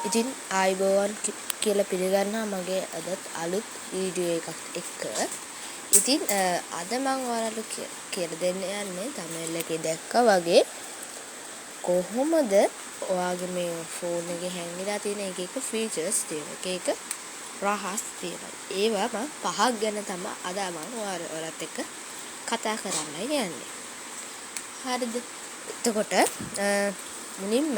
ඉතින් ආයිබෝවන් කියලා පිළිගන්නවා මගේ අදත් අලුත් වීඩියෝ එකක් එක්ක. ඉතින් අද මම ඔයාලට කියලා දෙන්න යන්නේ thumbnail එකේ දැක්කා වගේ කොහොමද ඔයාගේ මේ ෆෝන් එකේ හැංගිලා තියෙන එක ෆීචර්ස් තියෙන එක රහස් තියෙනවා. ඒවා මම පහක් ගැන තමයි අද මම ඔයාලත් එක්ක කතා කරන්නයි යන්නේ. හරිද? එතකොට මුලින්ම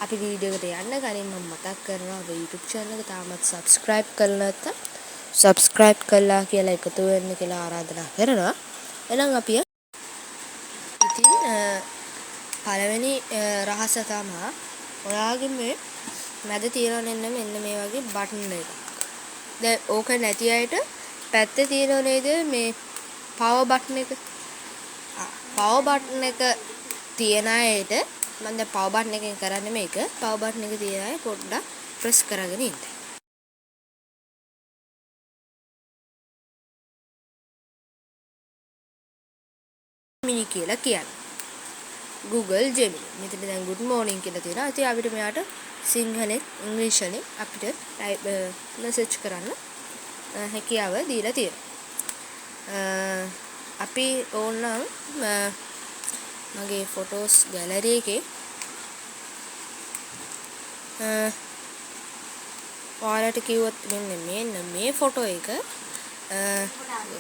අපි වීඩියෝ එකට යන්න කලින් මම මතක් කරනවා අපේ YouTube channel එක තාමත් subscribe කරලා නැත්නම් subscribe කළා කියලා එකතු වෙන්න කියලා ආරාධනා කරනවා. එහෙනම් අපි ඉතින් පළවෙනි රහස තමයි ඔයාගේ මේ මැද තියෙන මෙන්න මේ වගේ බටන් එකක්. දැන් ඕක නැති අයට පැත්තේ තියෙනව නේද මේ power button එක. power button එක තියන අයට මම දැන් power button එකෙන් කරන්නේ මේක. power button එක තියන අය පොඩ්ඩක් press කරගෙන ඉන්න. Gemini කියලා කියන්නේ. Google Gemini. මෙතන දැන් good morning කියලා තියෙනවා. ඉතින් අපිට මෙයාට සිංහලෙන් ඉංග්‍රීසියෙන් අපිට message කරන්න හැකියාව දීලා තියෙනවා. අපි ඕනනම් මගේ photos gallery එකේ ඔයාලට කිව්වොත් මෙන්න මේ ෆොටෝ එක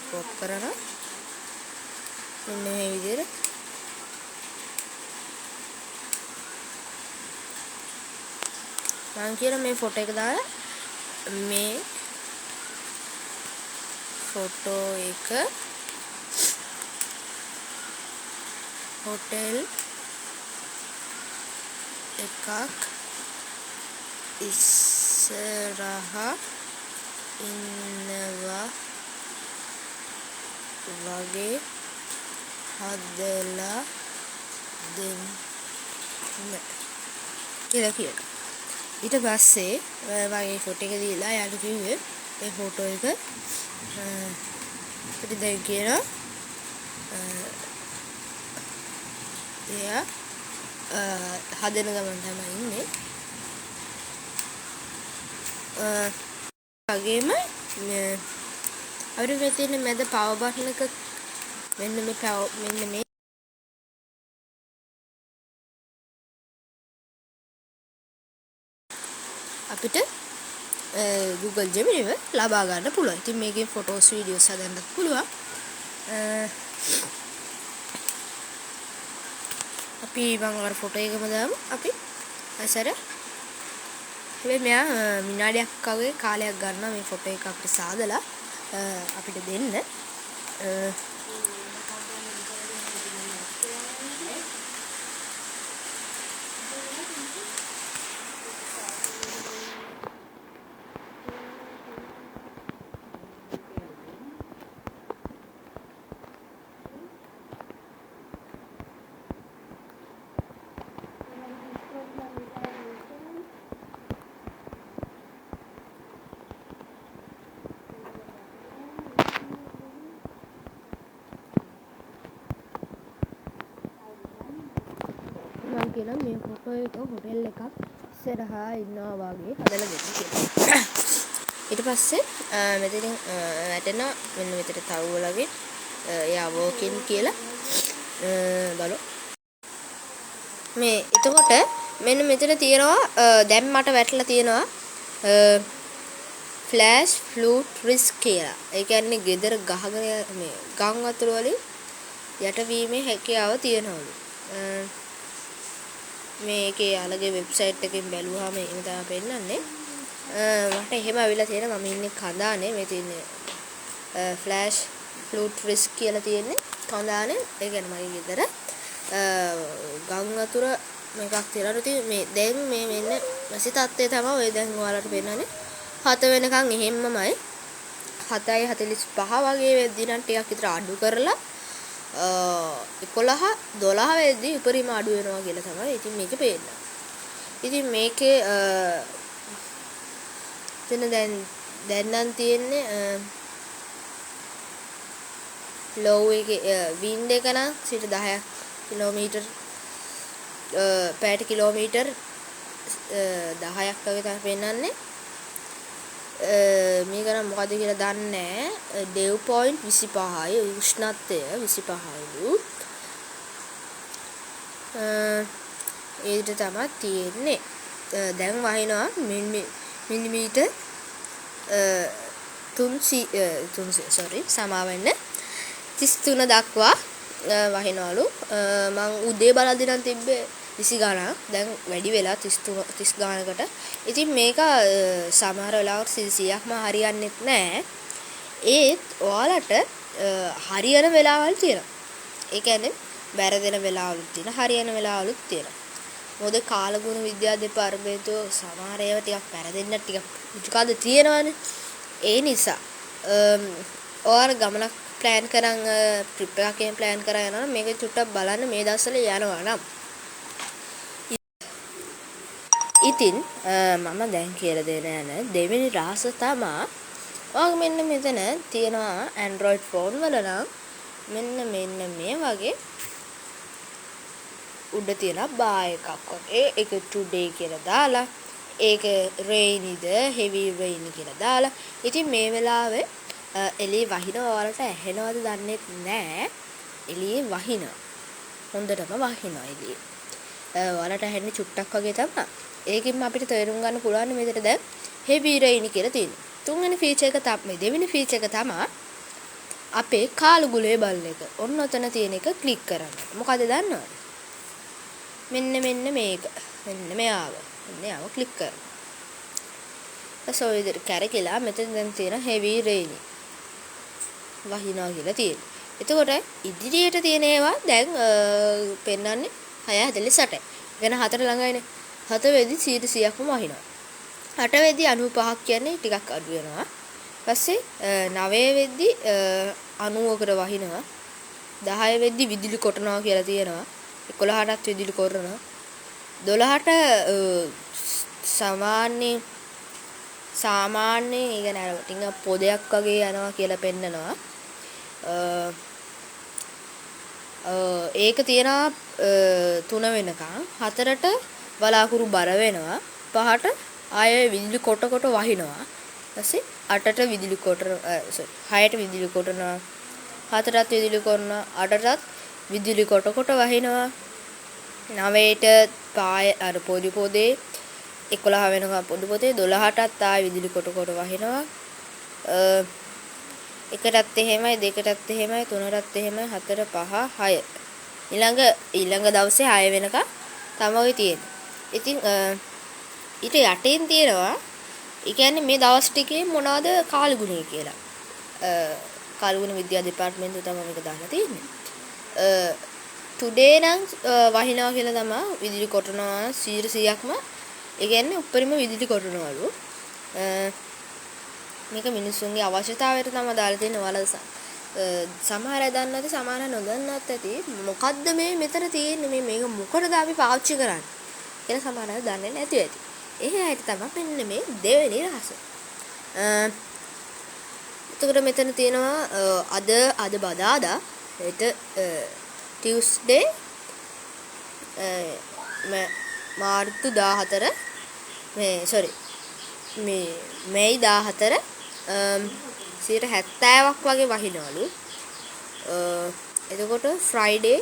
crop කරනවා මෙන්න මේ විදිහට මම කියන මේ ෆොටෝ එක දාලා මේ ෆොටෝ එක hotel එකක් ඉස්සරහා ඉන්නවා වගේ හදලා දෙන්න කියලා කියනවා. ඊට පස්සේ වගේ ෆොටෝ එක දීලා යාළුවෝ කිව්වේ මේ ෆොටෝ එක ඉතින් දැන් කියනවා එයා හදන ගමන් තමයි ඉන්නේ. වගේම අපිට මේ තියෙන මැද power button එක මෙන්න මේ අපිට Google Gemini එක ලබා ගන්න පුළුවන්. ඉතින් මේකෙන් photos videos හදන්නත් පුළුවන්. අපි මම අර ෆොටෝ එකම දාමු. අපි අසර හැබැයි මෙයා විනාඩියක් වගේ කාලයක් ගන්නවා මේ ෆොටෝ එක අපිට සාදලා අපිට දෙන්න. මම කියනවා මේ ෆොටෝ එක හොටෙල් එකක් ඉස්සරහා ඉන්නවා වගේ හදලා දෙන්න කියලා. ඊට පස්සේ මෙතනින් වැටෙන මෙන්න මෙතන තවුවලගේ එයා වෝකින් කියලා බලමු. මේ එතකොට මෙන්න මෙතන තියෙනවා දැන් මට වැටලා තියෙනවා ෆ්ලෑෂ් ෆ්ලූට් රිස්ක් කියලා. ඒ කියන්නේ ගෙදර ගහගෙන මේ ගම් වතුර වලින් යටවීමේ හැකියාව තියෙනවලු. මේකේ යාළුවගේ වෙබ්සයිට් එකෙන් බැලුවාම එහෙම තමයි පෙන්නන්නේ. මට එහෙම අවිලා තියෙනවා මම ඉන්නේ කඳානේ මේ තියෙන්නේ ෆ්ලෑෂ් ෆ්ලූට් රිස්ක් කියලා තියෙන්නේ කඳානේ. ඒ කියන්නේ මගේ ගෙදර ගම් වතුර මේකක් තියලා ඉතින් මේ දැන් මේ මෙන්න මැසි තත්ත්වය තමයි ඔය දැන් ඔයාලට පෙන්නන්නේ 7 වෙනකන් එහෙම්මමයි 7:45 වගේ වෙද්දී නම් ටිකක් විතර අඩු කරලා 11 12 වෙද්දී උපරිම අඩු වෙනවා කියලා තමයි ඉතින් මේක පේන්නේ. ඉතින් මේකේ දැන් නම් තියෙන්නේ low එකේ wind එක නම් 10ක් කිලෝමීටර් පැයට කිලෝමීටර් 10ක් වගේ තමයි පෙන්වන්නේ. මේක නම් මොකද කියලා දන්නේ නැහැ. dew point 25යි උෂ්ණත්වය 25යිලු. ඒකට තමයි තියෙන්නේ. දැන් වහිනවා මිලිමීටර් 300 සමා වෙන්න 33 දක්වා වහිනවලු. මං උදේ බලද්දි නම් තිබ්බේ 20 ගණන්. දැන් වැඩි වෙලා 30 ගණනකට. ඉතින් මේක සමහර වෙලාවට 100%ක්ම හරියන්නේත් නැහැ. ඒත් ඔයාලට හරියන වෙලාවල් තියෙනවා. ඒ කියන්නේ වැරදෙන වෙලාවලුත් තියෙනවා, හරියන වෙලාවලුත් තියෙනවා. මොකද කාලගුණ විද්‍යා දෙපාර්තමේන්තුව සමහර ඒවා ටිකක් වැරදෙන්න ටිකක් උචුකාද තියෙනවානේ. ඒ නිසා ඔයාලා ගමනක් ප්ලෑන් කරන් ට්‍රිප් එකකින් ප්ලෑන් කරා යනවා නම් මේක චුට්ටක් බලන්න මේ දවස්වල යනවා නම්. ඉතින් මම දැන් කියලා දෙන යන දෙවෙනි රහස තමයි ඔයාලා මෙන්න මෙතන තියෙනවා Android phone වල නම් මෙන්න මේ වගේ උඩ තියෙන බා එකක් වගේ ඒක today කියලා දාලා ඒක rainy ද heavy rain කියලා දාලා ඉතින් මේ වෙලාවේ එළිය වහිනවා ඔයාලට ඇහෙනවද දන්නේ නැහැ එළියේ වහිනවා හොඳටම වහිනවා එළියේ ඔයාලට ඇහෙන්නේ චුට්ටක් වගේ තමයි ඒකෙන් අපිට තේරුම් ගන්න පුළුවන් මෙතන දැන් heavy rain කියලා තියෙනවා තුන්වෙනි ෆීචර් එක තමයි දෙවෙනි ෆීචර් එක තමයි අපේ කාලුගුලේ බලන එක ඔන්න ඔතන තියෙන එක ක්ලික් කරන්න මොකද දන්නවද මෙන්න මේක මෙන්න මෙයාව ක්ලික් කරන්න. ඊට පස්සේ කැරකිලා මෙතන දැන් තියෙන heavy rain වහිනවා කියලා තියෙනවා. එතකොට ඉදිරියට තියෙන ඒවා දැන් පෙන්වන්නේ 6:48. වෙන 4 ළඟයිනේ. 7 වෙදි 100%ක්ම වහිනවා. 8 වෙදි 95ක් කියන්නේ ටිකක් අඩු වෙනවා. ඊපස්සේ 9 වෙදි 90කට වහිනවා. 10 වෙදි විදුලි කොටනවා කියලා තියෙනවා. 11ටත් විදුලි කොරනවා 12ට සාමාන්‍ය ඒ කියන්නේ ටික පොදයක් වගේ යනවා කියලා පෙන්නනවා ඒක තියනවා 3 වෙනකන් 4ට බලාකුරු බර වෙනවා 5ට ආයෙ විදුලි කොට වහිනවා ඊපස්සේ 8ට විදුලි කොට 6ට විදුලි කොටනවා 4ටත් විදුලි කොරනවා 8ටත් විදුලි කොට වහිනවා 9ට පාය අර පොඩි පොදේ 11 වෙනකම් පොඩි පොදේ 12ටත් ආය විදුලි කොට වහිනවා එකටත් එහෙමයි දෙකටත් එහෙමයි තුනටත් එහෙමයි 4 5 6 ඊළඟ දවසේ 6 වෙනකම් තමයි තියෙන්නේ. ඉතින් ඊට යටින් තියෙනවා ඒ කියන්නේ මේ දවස් ටිකේ මොනවද කාලගුණය කියලා. කාලගුණ විද්‍යා දෙපාර්තමේන්තුව තමයි මේක දාලා තියෙන්නේ. today නම් වහිනවා කියලා තමයි විදුලි කොටනවා 100%ක්ම ඒ කියන්නේ උඩරිම විදුලි කොටනවලු මේක මිනිස්සුන්ගේ අවශ්‍යතාවයට තමයි දාලා තියෙන්නේ ඔයාලා සමහර අය දන්නේ නැති සමහර අය නොදන්නත් ඇති මොකද්ද මේ මෙතන තියෙන්නේ මේක මොකටද අපි පාවිච්චි කරන්නේ කියලා සමහර අය දන්නේ නැති ඇති ඒ ඇයිට තමයි මෙන්න මේ දෙවෙනි රහස එතකොට මෙතන තියෙනවා අද බදාදා හෙට Tuesday මාර්තු 14 මේ 14 70ක් වගේ වහිනවලු එතකොට Friday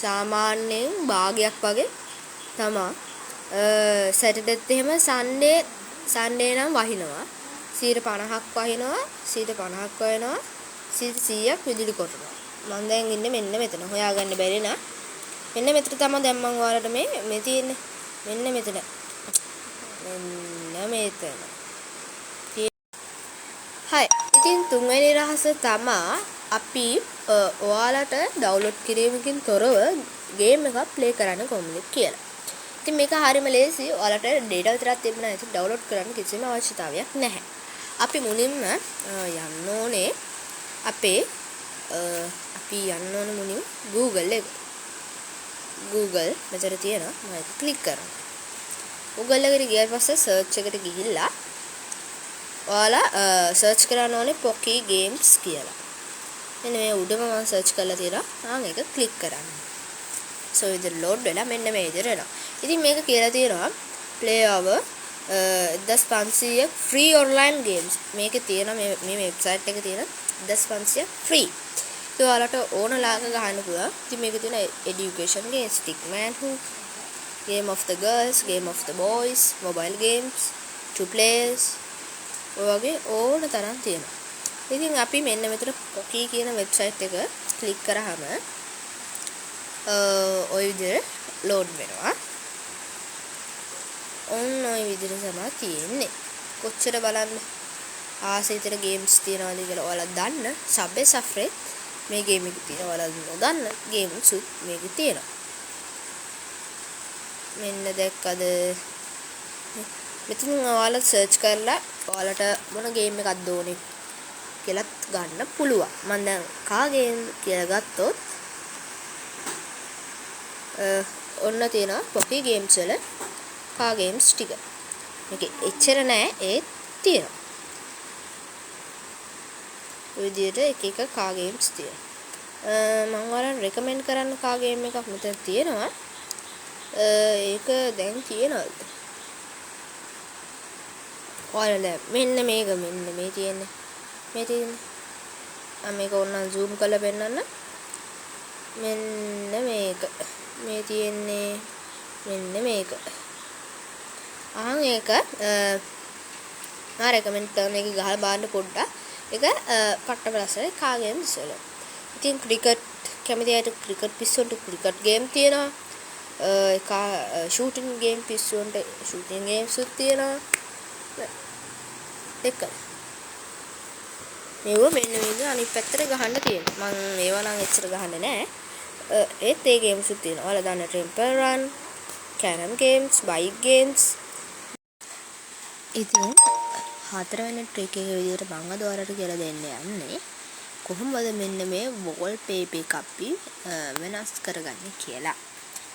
සාමාන්‍යයෙන් භාගයක් වගේ තමයි Saturdayත් එහෙම Sunday නම් වහිනවා 50ක් වහිනවා 50ක් වහිනවා 100ක් විදුලි කොටනවා මම දැන් ඉන්නේ මෙන්න මෙතන හොයාගන්න බැරි නා මෙන්න මෙතන තමයි දැන් මම ඔයාලට මේ තියෙන්නේ මෙන්න මෙතන හයි ඉතින් තුන්වෙනි රහස තමයි අපි ඔයාලට ඩවුන්ලෝඩ් කිරීමකින් තොරව ගේම් එකක් ප්ලේ කරන්න කොහොමද කියලා. ඉතින් මේක හරියම ලේසි. ඔයාලට ඩේටා විතරක් තිබුණා ඉතින් ඩවුන්ලෝඩ් කරන්න කිසිම අවශ්‍යතාවයක් නැහැ. අපි මුලින්ම යන්න ඕනේ අපේ මුලින් Google මෙතන තියෙනවා මම ඒක ක්ලික් කරනවා. Google එකට ගියාට පස්සේ search එකට ගිහිල්ලා ඔයාලා search කරන්න ඕනේ Pocky Games කියලා. මෙන්න මේ උඩම මම search කරලා තියෙනවා. ආන් ඒක ක්ලික් කරන්න. so විදිහට load වෙලා මෙන්න මේ විදිහට එනවා. ඉතින් මේක කියලා තියෙනවා play over 1500 free online games. මේකේ තියෙන මේ වෙබ්සයිට් එකේ තියෙන 1500 free. ඒ ඔයාලට ඕන ලාක ගහන්න පුළුවන්. ඉතින් මේකේ තියෙන education games, Stickman Who, Game of the Girls, Game of the Boys, mobile games, two players, ඔය වගේ ඕන තරම් තියෙනවා. ඉතින් අපි මෙන්න මෙතන Poki කියන වෙබ්සයිට් එක ක්ලික් කරාම ඔය විදිහට load වෙනවා. ඔන්න ඔය විදිහට තමයි තියෙන්නේ. කොච්චර බලන්න ආසෙතර ගේම්ස් තියනවාද කියලා ඔයාලා දන්න Subway Surfer මේ ගේම් එක තියෙනවා. ඔයාලා නොදන්න ගේම්ස් මේකේ තියෙනවා. මෙන්න දැක්කද? මෙතන ඔයාලා සර්ච් කරලා ඔයාලට මොන ගේම් එකක්ද ඕනේ කියලාත් ගන්න පුළුවන්. මම දැන් කා ගේම් කියලා ගත්තොත් ඔන්න තියෙනවා Poki games වල කා ගේම්ස් ටික. මේක එච්චර නෑ ඒත් තියෙනවා. ඔය විදිහට එක එක කා ගේම්ස් තියෙනවා. මම ඔයාලට රෙකමෙන්ඩ් කරන්න කා ගේම් එකක් මෙතන තියෙනවා. ඒක දැන් තියෙනවද? ඔයාලා මෙන්න මේක මෙන්න මේ තියෙන්නේ. මේ තියෙන්නේ. මේක ඕනනම් zoom කරලා පෙන්නන්න. මෙන්න මේක. මේ තියෙන්නේ මෙන්න මේක. ඒක මම රෙකමෙන්ඩ් කරන එක ගහලා බලන්න පොඩ්ඩක්. ඒක පට්ට බලසල කා ගේම්ස් වල. ඉතින් ක්‍රිකට් කැමති අයට ක්‍රිකට් පිස්සුන්ට ක්‍රිකට් ගේම් තියෙනවා. shooting game පිස්සුන්ට shooting games උත් තියෙනවා. එක මේව මෙන්න මේක අනිත් පැත්තට ගහන්න තියෙනවා. මම මේවා නම් එච්චර ගහන්නේ නැහැ. ඒත් ඒ ගේම්ස් උත් තියෙනවා. ඔයාලා දන්න Temple Run, Carom games, bike games. ඉතින් හතරවෙනි ට්‍රික් එක විදිහට මම අද ඔයාලට කියලා දෙන්න යන්නේ කොහොමද මෙන්න මේ wallpaper එක අපි වෙනස් කරගන්නේ කියලා.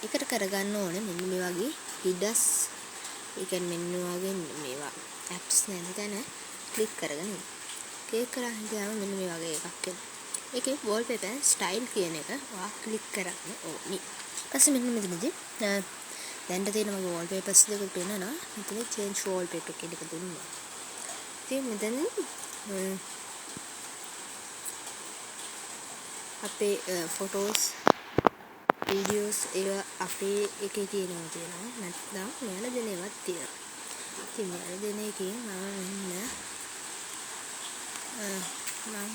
ඒකට කරගන්න ඕනේ මෙන්න මේ වගේ හිඩස්. ඒ කියන්නේ මෙන්න වගේ මේවා apps නැතන ක්ලික් කරගෙන ක්ලික් කරාම ගියාම මෙන්න මේ වගේ එකක් එනවා. ඒකේ wallpaper style කියන එක ඔයා ක්ලික් කරන්න ඕනි. ඊපස්සේ මෙන්න මෙතනදී දැන් තියෙන මගේ wallpapers දෙක පේනවා. මෙතන change wallpaper කියන එක දුන්නා. ඉතින් මෙතන අපේ photos videos ඒවා අපේ එකේ තියෙනවා. නැත්නම් මෙයාලා දෙන ඒවාත් තියෙනවා. ඉතින් මෙයාලා දෙන එකේ මම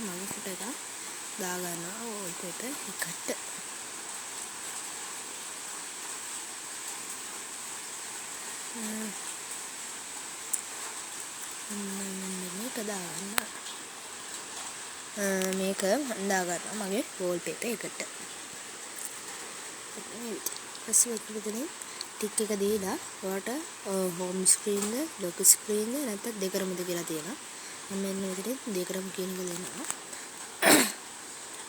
මගේ ෆොටෝ එක දාගන්නවා wallpaper එකට. මේක දාගන්න. මේක දාගන්නවා මගේ wallpaper එකට. ඊපස්සේ මෙතනින් ටික් එක දීලා ඔයාලට home screen ද lock screen ද නැත්නම් දෙකරමද කියලා තියෙනවා. මම මෙන්න මෙතන දෙකරම කියන එක දෙනවා.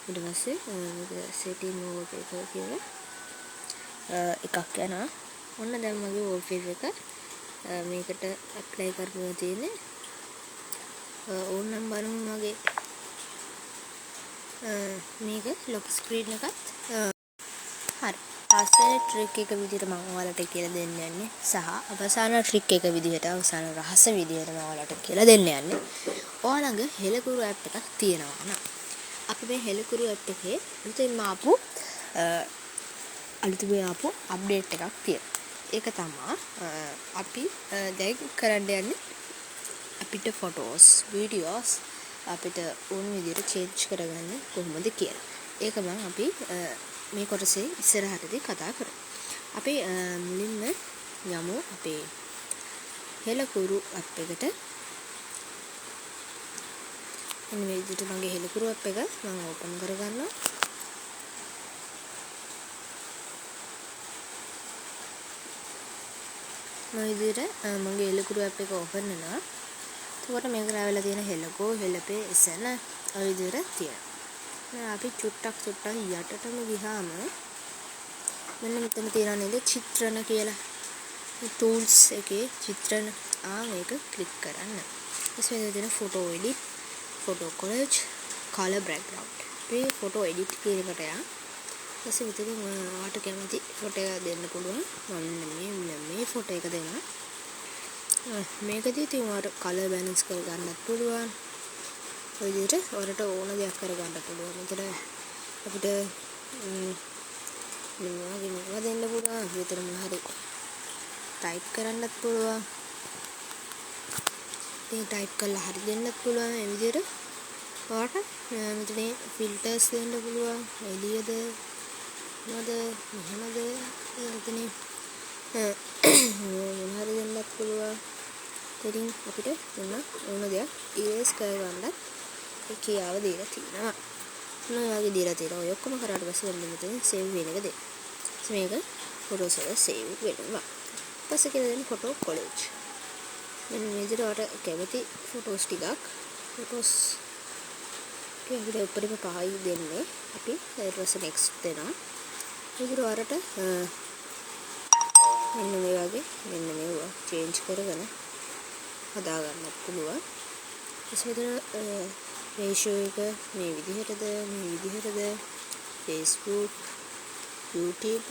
ඊට පස්සේ මේක setting wallpaper කියලා එකක් යනවා. ඔන්න දැන් මගේ wallpaper එක මේකට apply කරලා තියෙන්නේ. ඕනනම් බලමු මගේ මේක lock screen එකත් හරි. පස්සේ ට්‍රික් එක විදිහට මම ඔයාලට කියලා දෙන්න යන්නේ සහ අවසාන ට්‍රික් එක විදිහට අවසාන රහස විදිහට මම ඔයාලට කියලා දෙන්න යන්නේ. ඔයාලඟ හෙලකුරු ඇප් එකක් තියෙනවා නම් අපි මේ හෙලකුරු ඇප් එකේ අලුතෙන්ම ආපු අප්ඩේට් එකක් තියෙනවා. ඒක තමයි අපි දැන් කරන්න යන්නේ අපිට ෆොටෝස්, වීඩියෝස් අපිට ඕන විදිහට චේන්ජ් කරගන්න කොහොමද කියලා. ඒක මම අපි මේ කොටසේ ඉස්සරහටදී කතා කරමු. අපි මුලින්ම යමු අපේ හෙලකුරු ඇප් එකට. එන්න මේ විදිහට මගේ හෙලකුරු ඇප් එක මම ඕපන් කරගන්නවා. මේ විදිහට මගේ හෙලකුරු ඇප් එක ඕපන් වෙනවා. එතකොට මේකට ආවෙලා තියෙන හෙලකෝ, හෙලපේ, එසන ඔය විදිහට තියෙනවා. අපි චුට්ටක් යටටම ගියාම මෙන්න මෙතන තියෙනවා නේද චිත්‍රණ කියලා. මේ tools එකේ චිත්‍රණ මේක ක්ලික් කරන්න. ඊට පස්සේ තියෙන photo edit, photo collage, color background. මේ photo edit කියන එකට යන්න. ඊපස්සේ මෙතනින් ඔයාලට කැමති ෆොටෝ එකක් දෙන්න පුළුවන්. මම මේ ෆොටෝ එක දෙනවා. මේකදී ඉතින් ඔයාලට කලර් බැලන්ස් කරගන්නත් පුළුවන්. ඔය විදිහට ඔයාලට ඕන දෙයක් කරගන්න පුළුවන්. මෙතන අපිට මේවා දෙන්න පුළුවන්. විතර මොන හරි ටයිප් කරන්නත් පුළුවන්. ඉතින් ටයිප් කරලා හරි දෙන්නත් පුළුවන්. මේ විදිහට ඔයාලට මෙතන ෆිල්ටර්ස් දෙන්න පුළුවන්. එළියද මොනවද මෙහෙමද එතන මොන හරි දෙන්නත් පුළුවන්. ඉතින් අපිට ඕන දෙයක් ඉරේස් කරගන්නත් ඒ කියාව දීලා තියෙනවා. මොනවාගේ දීලා තියෙනවා. ඔය ඔක්කොම කරාට පස්සේ මෙතන සේව් වෙන එක දෙන්න. මේක ෆොටෝස් වල සේව් වෙනවා. ඊපස්සේ කියලා දෙන්න ෆොටෝ කොලේජ්. මෙන්න මේ විදිහට ඔයාලට කැමති ෆොටෝස් ටිකක් ෆොටෝස් අපිට උඩරිම පහයි දෙන්නේ. අපි ඊට පස්සේ next දෙනවා. ඊට ඔයාලට මෙන්න මේ වගේ මෙන්න මේවා change කරගෙන හදා ගන්නත් පුළුවන්. ඉතින් ratio එක මේ විදිහටද Facebook YouTube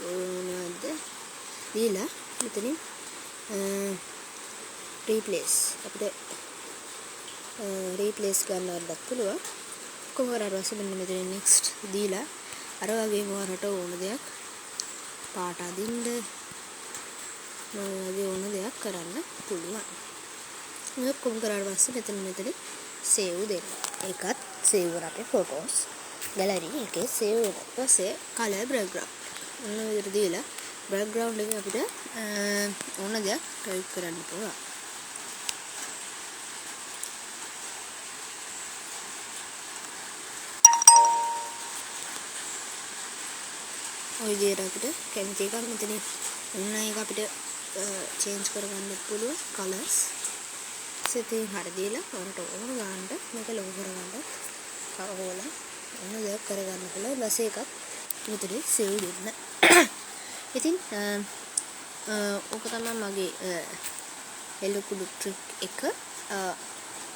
මොනවද දීලා මෙතනින් replace අපිට replace ගන්නවත් පුළුවන්. කොහොමද ඊට මෙන්න මෙතන next දීලා අර වගේම ඔයාලට ඕන දෙයක් පාට අදින්න වගේ ඕන දෙයක් කරන්න පුළුවන්. මේක කොම් කරාට පස්සේ මෙතන save දෙන්න. ඒකත් save කරලා අපේ photos gallery එකේ save වෙනවා. ඊට පස්සේ color background ඔන්න විදිහට දීලා background එකේ අපිට ඕන දෙයක් type කරන්න පුළුවන්. ඔය විදිහට අපිට කැමති එකක් මෙතන ඕන එක අපිට change කරගන්න පුළුවන් colors. ඉතින් හරි දීලා ඔයාලට ඕන ගන්නට මේක ලොකු කරගන්න කවෝල ඕන දෙයක් කරගන්න පුළුවන්. බස් එකක් මෙතන save දෙන්න. ඉතින් ඕක තමයි මගේ එලකුඩු ට්‍රික් එක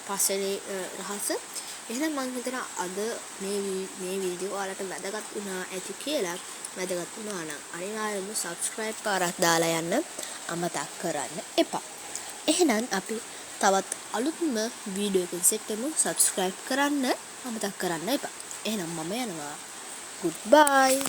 පස්සේ රහස. එහෙනම් මම හිතන අද මේ වීඩියෝ ඔයාලට වැදගත් වුණා ඇති කියලා. වැදගත් වුණා නම් අනිවාර්යයෙන්ම subscribe පාරක් දාලා යන්න අමතක කරන්න එපා. එහෙනම් අපි තවත් අලුත්ම වීඩියෝ එකකින් සෙට් වෙමු. subscribe කරන්න අමතක කරන්න එපා. එහෙනම් මම යනවා. goodbye.